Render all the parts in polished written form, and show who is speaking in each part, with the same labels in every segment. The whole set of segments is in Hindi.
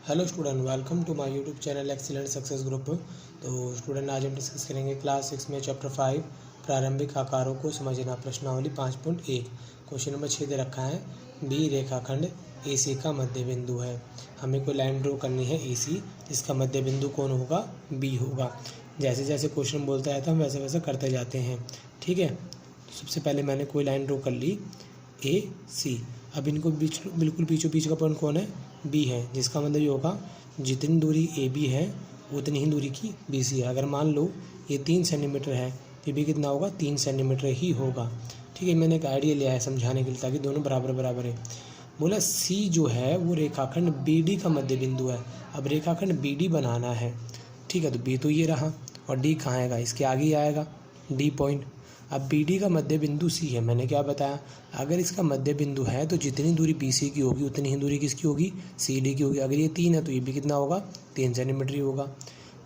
Speaker 1: Hello student, welcome to my YouTube channel excellent success group. तो स्टूडेंट, आज हम डिस्कस करेंगे क्लास 6 में चैप्टर 5 प्रारंभिक आकारों को समझना। प्रश्नावली 5.1 क्वेश्चन नंबर 6 दे रखा है। बी रेखाखंड AC का मध्य बिंदु है। हमें कोई लाइन ड्रॉ करनी है AC, जिसका मध्य बिंदु कौन होगा? B होगा। जैसे जैसे क्वेश्चन बोलता है तो हम वैसे वैसे करते जाते हैं, ठीक है। तो सबसे पहले मैंने कोई लाइन ड्रॉ कर ली AC। अब इनको बिल्कुल बीचों बीच का पॉइंट कौन है? B है, जिसका मतलब ये होगा जितनी दूरी AB है उतनी ही दूरी की BC है। अगर मान लो ये 3 सेंटीमीटर है तो भी कितना होगा? 3 सेंटीमीटर ही होगा, ठीक है। मैंने एक आइडिया लिया है समझाने के लिए, ताकि दोनों बराबर बराबर है। बोला C जो है वो रेखाखंड BD का मध्य बिंदु है। अब रेखाखंड BD बनाना है, ठीक है। तो B तो ये रहा, और D कहाँ आएगा? इसके आगे ही आएगा D पॉइंट। अब BD का मध्य बिंदु C है। मैंने क्या बताया? अगर इसका मध्य बिंदु है तो जितनी दूरी BC की होगी उतनी ही दूरी किसकी होगी? CD की होगी। अगर ये 3 है तो ये भी कितना होगा? 3 सेंटीमीटर ही होगा।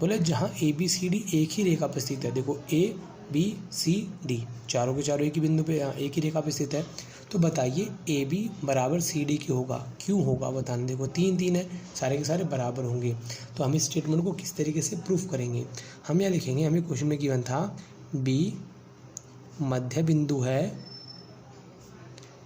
Speaker 1: बोले जहाँ ABCD एक ही रेखा पर स्थित है, देखो ABCD चारों के चारों एक ही बिंदु पे एक ही रेखा पर स्थित है, तो बताइए AB बराबर CD की होगा। क्यों होगा बताना। देखो 3 3 है, सारे के सारे बराबर होंगे। तो हम इस स्टेटमेंट को किस तरीके से प्रूफ करेंगे? हम यहाँ लिखेंगे, हमें क्वेश्चन में गिवन था B मध्य बिंदु है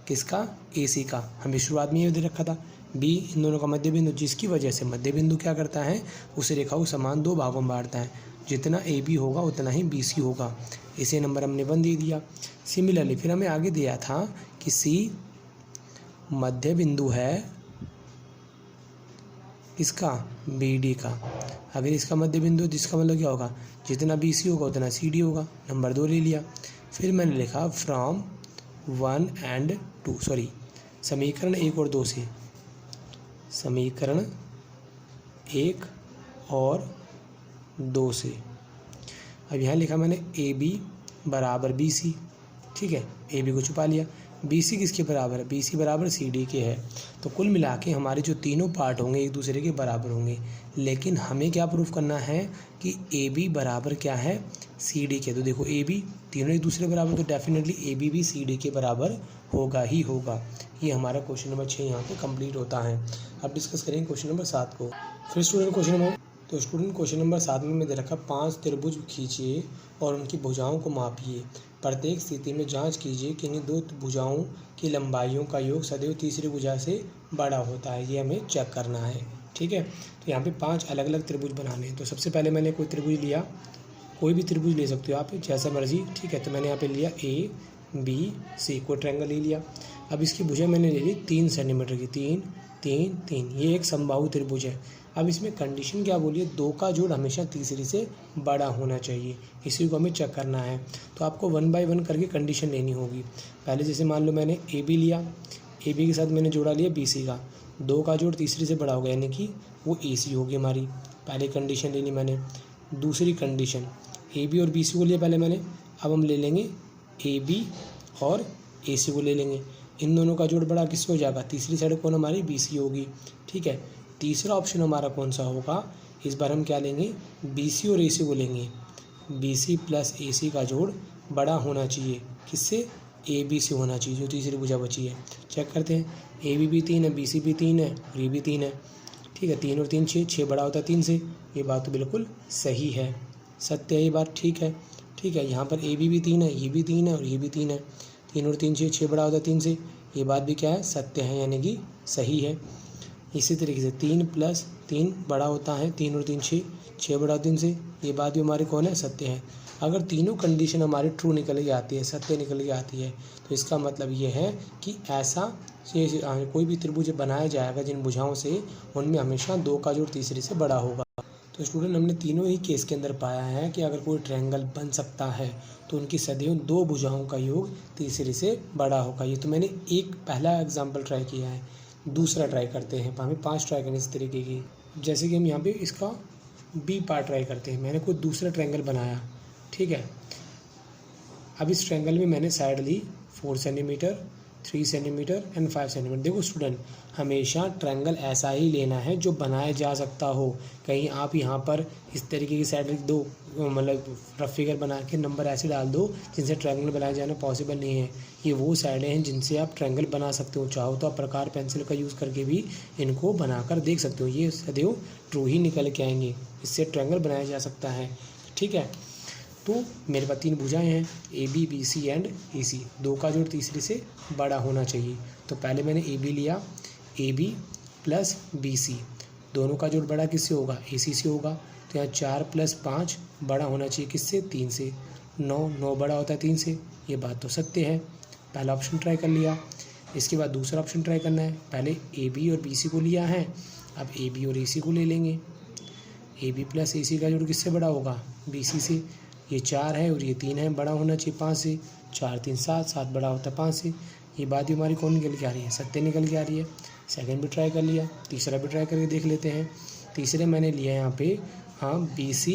Speaker 1: किसका? AC का। हमें शुरुआत में ये दे रखा था B इन दोनों का मध्य बिंदु, जिसकी वजह से मध्य बिंदु क्या करता है? उस रेखा को समान 2 भागों में बांटता है। जितना AB होगा उतना ही BC होगा। इसे नंबर हमने 1 दे दिया। सिमिलरली फिर हमें आगे दिया था कि C मध्य बिंदु है किसका? BD का। अगर इसका मध्य बिंदु, जिसका मतलब क्या होगा? जितना BC होगा उतना CD होगा। नंबर 2 ले लिया। फिर मैंने लिखा फ्रॉम 1 and 2 समीकरण 1 और 2 से, समीकरण 1 और 2 से। अब यहाँ लिखा मैंने AB बराबर BC, ठीक है। AB को छुपा लिया। BC किसके बराबर है? BC बराबर CD के है। तो कुल मिला के हमारे जो तीनों पार्ट होंगे एक दूसरे के बराबर होंगे। लेकिन हमें क्या प्रूफ करना है कि AB बराबर क्या है? CD के। तो देखो AB तीनों एक दूसरे बराबर, तो डेफिनेटली AB भी CD के बराबर होगा ही होगा। ये हमारा क्वेश्चन नंबर 6 यहाँ पे कंप्लीट होता है। अब डिस्कस करेंगे क्वेश्चन नंबर 7 को। फिर स्टूडेंट क्वेश्चन नंबर 7 में दे रखा 5 त्रिभुज खींचिए और उनकी भुजाओं को मापिए। प्रत्येक स्थिति में जांच कीजिए कि इन 2 भुजाओं की लंबाइयों का योग सदैव तीसरी भुजा से बड़ा होता है। ये हमें चेक करना है, ठीक है। तो यहाँ पे 5 अलग अलग त्रिभुज बनाने हैं। तो सबसे पहले मैंने कोई त्रिभुज लिया, कोई भी त्रिभुज ले सकते हो आप जैसा मर्जी, ठीक है। तो मैंने यहाँ पे लिया ABC, कोई ट्रायंगल ले लिया। अब इसकी भुजा मैंने ले ली 3 सेंटीमीटर की, 3 3 3। ये एक समबाहु त्रिभुज है। अब इसमें कंडीशन क्या बोली है? 2 का जोड़ हमेशा तीसरी से बड़ा होना चाहिए। इसी को हमें चेक करना है। तो आपको 1 बाय 1 करके कंडीशन लेनी होगी। पहले जैसे मान लो मैंने AB लिया, AB के साथ मैंने जोड़ा लिया BC का। 2 का जोड़ तीसरी से बड़ा होगा, यानी कि वो AC होगी हमारी। पहले कंडीशन लेनी मैंने। दूसरी कंडीशन AB और BC को लिया पहले मैंने। अब हम ले लेंगे AB और AC को ले लेंगे। इन दोनों का जोड़ बड़ा किससे हो जाएगा? तीसरी साइड कौन हमारी? BC होगी, ठीक है। तीसरा ऑप्शन हमारा कौन सा होगा? इस बार हम क्या लेंगे? BC और AC को लेंगे। BC प्लस AC का जोड़ बड़ा होना चाहिए किससे? AB से होना चाहिए, जो तीसरी भुजा बची है। चेक करते हैं। AB भी 3 है, BC भी 3 है और ये भी 3 है, ठीक है। 3 और 3 6, 6 बड़ा होता है 3 से। ये बात तो बिल्कुल सही है, सत्य है ये बात, ठीक है, ठीक है। यहाँ पर AB भी 3 है, ये भी 3 है और ये भी 3 है। 3 और 3 6, 6 बड़ा होता है 3 से। ये बात भी क्या है? सत्य है, यानी कि सही है। इसी तरीके से 3 प्लस 3 बड़ा होता है 3 और 3 6, 6 बड़ा 3 से। ये बात भी हमारी कौन है? सत्य है। अगर तीनों कंडीशन हमारी ट्रू निकल के आती है, सत्य निकल के आती है, तो इसका मतलब ये है कि ऐसा कोई भी त्रिभुज बनाया जाएगा जिन भुजाओं से, उनमें हमेशा 2 का जोड़ तीसरे से बड़ा होगा। तो स्टूडेंट, हमने तीनों ही केस के अंदर पाया है कि अगर कोई ट्रायंगल बन सकता है तो उनकी सदैव 2 भुजाओं का योग तीसरे से बड़ा होगा। ये तो मैंने एक पहला एग्जाम्पल ट्राई किया है। दूसरा ट्राई करते हैं। हमें 5 ट्राई करने इस तरीके की। जैसे कि हम यहाँ पे इसका B पार्ट ट्राई करते हैं। मैंने कोई दूसरा ट्रायंगल बनाया, ठीक है। अब इस ट्रायंगल में मैंने साइड ली 4 सेंटीमीटर 3 सेंटीमीटर एंड 5 सेंटीमीटर। देखो स्टूडेंट, हमेशा ट्रायंगल ऐसा ही लेना है जो बनाया जा सकता हो। कहीं आप यहाँ पर इस तरीके की साइड लिख दो, मतलब रफ फिगर बना के नंबर ऐसे डाल दो जिनसे ट्रायंगल बनाया जाना पॉसिबल नहीं है। ये वो साइडें हैं जिनसे आप ट्रायंगल बना सकते हो। चाहो तो आप प्रकार पेंसिल का यूज़ करके भी इनको बनाकर देख सकते हो। ये सदैव ट्रू ही निकल के आएंगे, इससे ट्रायंगल बनाया जा सकता है। ठीक है, तो मेरे पास 3 भुजाएं हैं, A B, B C and E C. 2 का जोड़ तीसरे से बड़ा होना चाहिए। तो पहले मैंने ए बी लिया, A B plus B C, दोनों का जोड़ बड़ा किससे होगा, ए सी से होगा। तो यहाँ 4 + 5 बड़ा होना चाहिए किससे, 3 से। 9 बड़ा होता है 3 से, ये बात तो सत्य है। पहला ऑप्शन ट्राई कर लिया। इसके बाद दूसरा ऑप्शन ट्राई करना है। पहले ए बी और बी सी को लिया है, अब ए बी और ए सी को ले लेंगे। ए बी प्लस ए सी का जोड़ किससे बड़ा होगा, बी सी से। ये 4 है और ये 3 है, बड़ा होना चाहिए 5 से। 4 3 7, 7 बड़ा होता है 5 से। ये बात भी हमारी कौन निकल के आ रही है, सत्य निकल के आ रही है। सेकंड भी ट्राई कर लिया, तीसरा भी ट्राई करके देख लेते हैं। तीसरे मैंने लिया यहाँ पे, हाँ, बी सी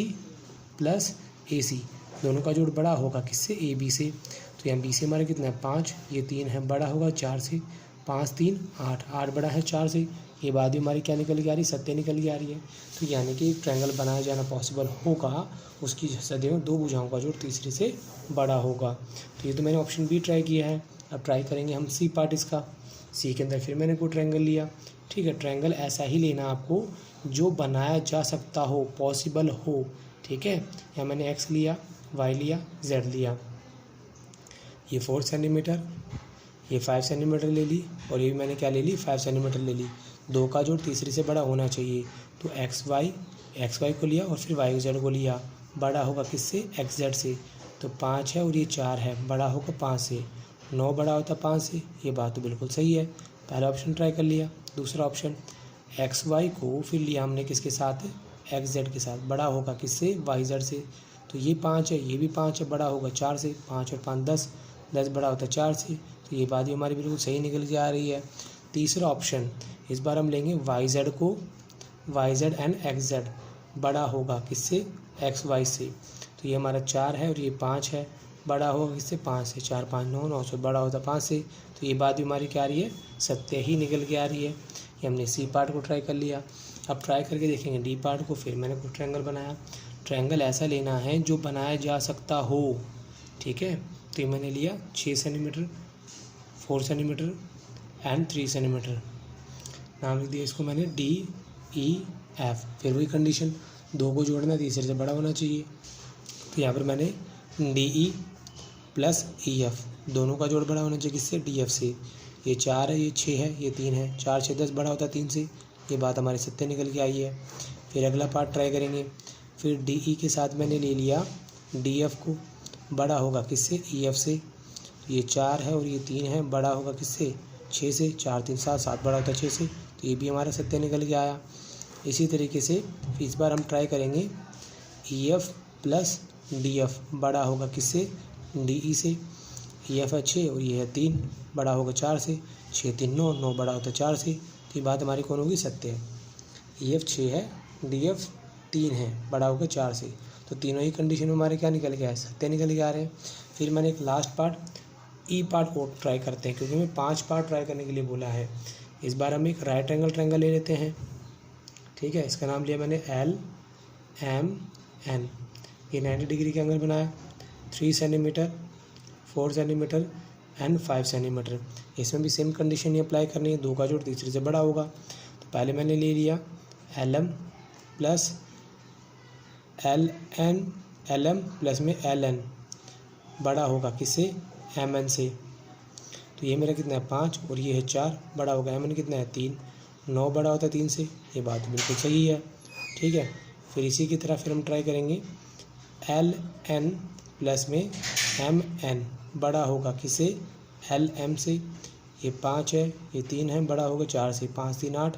Speaker 1: प्लस ए सी, दोनों का जोड़ बड़ा होगा किससे, ए बी से। तो यहाँ बी सी हमारा कितना है, 5, ये 3 है, बड़ा होगा 4 से। 5 3 8, 8 बड़ा है 4 से। ये बात भी हमारी क्या निकल के आ रही है, सत्य निकल के आ रही है। तो यानी कि ट्रायंगल बनाया जाना पॉसिबल होगा, उसकी सदैव 2 भुजाओं का जोड़ तीसरे से बड़ा होगा। तो ये तो मैंने ऑप्शन बी ट्राई किया है। अब ट्राई करेंगे हम सी पार्ट इसका। सी के अंदर फिर मैंने कोई ट्रायंगल लिया। ठीक है, ट्रायंगल ऐसा ही लेना आपको जो बनाया जा सकता हो, पॉसिबल हो। ठीक है, यहाँ मैंने एक्स लिया, वाई लिया, जेड लिया। ये 4 सेंटीमीटर, ये 5 सेंटीमीटर ले ली, और ये भी मैंने क्या ले ली, 5 सेंटीमीटर ले ली। 2 का जोड़ तीसरे से बड़ा होना चाहिए। तो एक्स वाई को लिया और फिर वाई जेड को लिया, बड़ा होगा किससे, एक्स जेड से। तो 5 है और ये 4 है, बड़ा होगा 5 से। 9 बड़ा होता 5 से, ये बात तो बिल्कुल सही है। पहला ऑप्शन ट्राई कर लिया। दूसरा ऑप्शन, एक्स वाई को फिर लिया हमने किसके साथ, एक्स जेड के साथ, बड़ा होगा किससे, वाई जेड से। तो ये 5 है, ये भी 5 है, बड़ा होगा 4 से। 5 और 5 10, 10 बड़ा होता है 4 से। तो ये बात भी हमारी बिल्कुल सही निकल के आ रही है। तीसरा ऑप्शन, इस बार हम लेंगे वाई जेड को, Y Z and X Z, बड़ा होगा किससे, एक्स वाई से। तो ये हमारा 4 है और ये 5 है, बड़ा होगा किससे, 5 से। 4 5 9, 9 से बड़ा होता 5 से। तो ये बात भी हमारी क्या आ रही है, सत्य ही निकल के आ रही है। ये हमने सी पार्ट को ट्राई कर लिया। अब ट्राई करके देखेंगे डी पार्ट को। फिर मैंने कोई ट्रायंगल बनाया। ट्रायंगल ऐसा लेना है जो बनाया जा सकता हो। ठीक है, तो ये मैंने लिया 6 सेंटीमीटर, 4 सेंटीमीटर एंड 3 सेंटीमीटर। नाम लिख दिया इसको मैंने डी ई एफ। फिर वही कंडीशन, 2 को जोड़ना तीसरे से बड़ा होना चाहिए। तो यहाँ पर मैंने D E plus E F, दोनों का जोड़ बड़ा होना चाहिए किससे, डी एफ से। ये 4 है, ये 6 है, ये 3 है। 4 6 10 बड़ा होता है 3 से। ये बात हमारी सत्य निकल के आई है। फिर अगला पार्ट ट्राई करेंगे। फिर डी ई के साथ मैंने ले लिया डी एफ को, बड़ा होगा किससे, ई एफ से। ये 4 है और ये 3 है, बड़ा होगा किससे, 6 से। 4 3 7, 7 बड़ा होता है 6 से। तो ये भी हमारा सत्य निकल के आया। इसी तरीके से इस बार हम ट्राई करेंगे E F plus D F, बड़ा होगा किससे, डी ई से। ई एफ है 6 और ये है 3, बड़ा होगा 4 से। 6 3 9, 9 बड़ा होता है 4 से। तो ये बात हमारी कौन होगी, सत्य है। ई एफ 6 है, डी एफ 3 है, बड़ा होगा 4 से। तो तीनों ही कंडीशन में हमारे क्या निकल गया है, सत्य निकल के आ रहे हैं। फिर मैंने एक लास्ट पार्ट ई पार्ट को ट्राई करते हैं, क्योंकि हमें 5 पार्ट ट्राई करने के लिए बोला है। इस बार हम एक राइट एंगल ट्रायंगल ले लेते हैं। ठीक है, इसका नाम लिया मैंने एल एम एन। ये 90 डिग्री का एंगल बनाया। 3 सेंटीमीटर, 4 सेंटीमीटर एंड 5 सेंटीमीटर। इसमें भी सेम कंडीशन ही अप्लाई करनी है, 2 का जोड़ तीसरे से बड़ा होगा। तो पहले मैंने ले लिया L M plus L N, L M plus में एल एन, बड़ा होगा किससे, एम एन से। तो ये मेरा कितना है 5 और ये है 4, बड़ा होगा एम एन कितना है 3। 9 बड़ा होता है 3 से। ये बात बिल्कुल सही है। ठीक है, फिर इसी की तरह फिर हम ट्राई करेंगे एल एन प्लस में एम एन, बड़ा होगा किससे, एल एम से। ये 5 है, ये 3 है, बड़ा होगा 4 से। 5 3 8,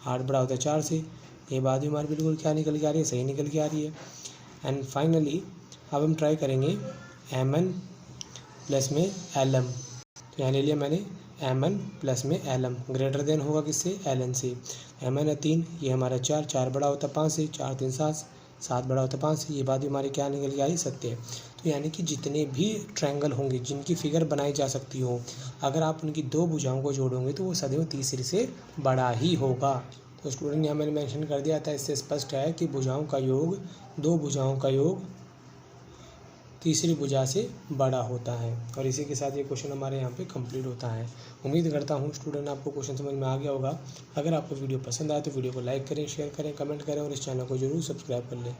Speaker 1: 8 बड़ा होता है 4 से। ये बात भी हमारी बिल्कुल क्या निकल के आ रही है, सही निकल के आ रही है। एंड फाइनली अब हम ट्राई करेंगे एम एन प्लस में एल एम। तो यहाँ ले लिया मैंने एम एन प्लस में एल एम, ग्रेटर देन होगा किससे, एल एन से। एम एन है 3, ये हमारा 4, 4 बड़ा होता है 5 से। 4 3 7, 7 बड़ा होता है 5 से, ये बात भी हमारी क्या निकल के आई, सत्य है। तो यानी कि जितने भी ट्रायंगल होंगे जिनकी फिगर बनाई जा सकती हो, अगर आप उनकी 2 भुजाओं को जोड़ोगे तो वो सदैव तीसरे से बड़ा ही होगा। तो स्टूडेंट यहाँ मैंने मेंशन कर दिया था, इससे स्पष्ट है कि भुजाओं का योग, 2 भुजाओं का योग तीसरी भुजा से बड़ा होता है। और इसी के साथ ये क्वेश्चन हमारे यहाँ पे कंप्लीट होता है। उम्मीद करता हूँ स्टूडेंट आपको क्वेश्चन समझ में आ गया होगा। अगर आपको वीडियो पसंद आए तो वीडियो को लाइक करें, शेयर करें, कमेंट करें और इस चैनल को जरूर सब्सक्राइब कर लें।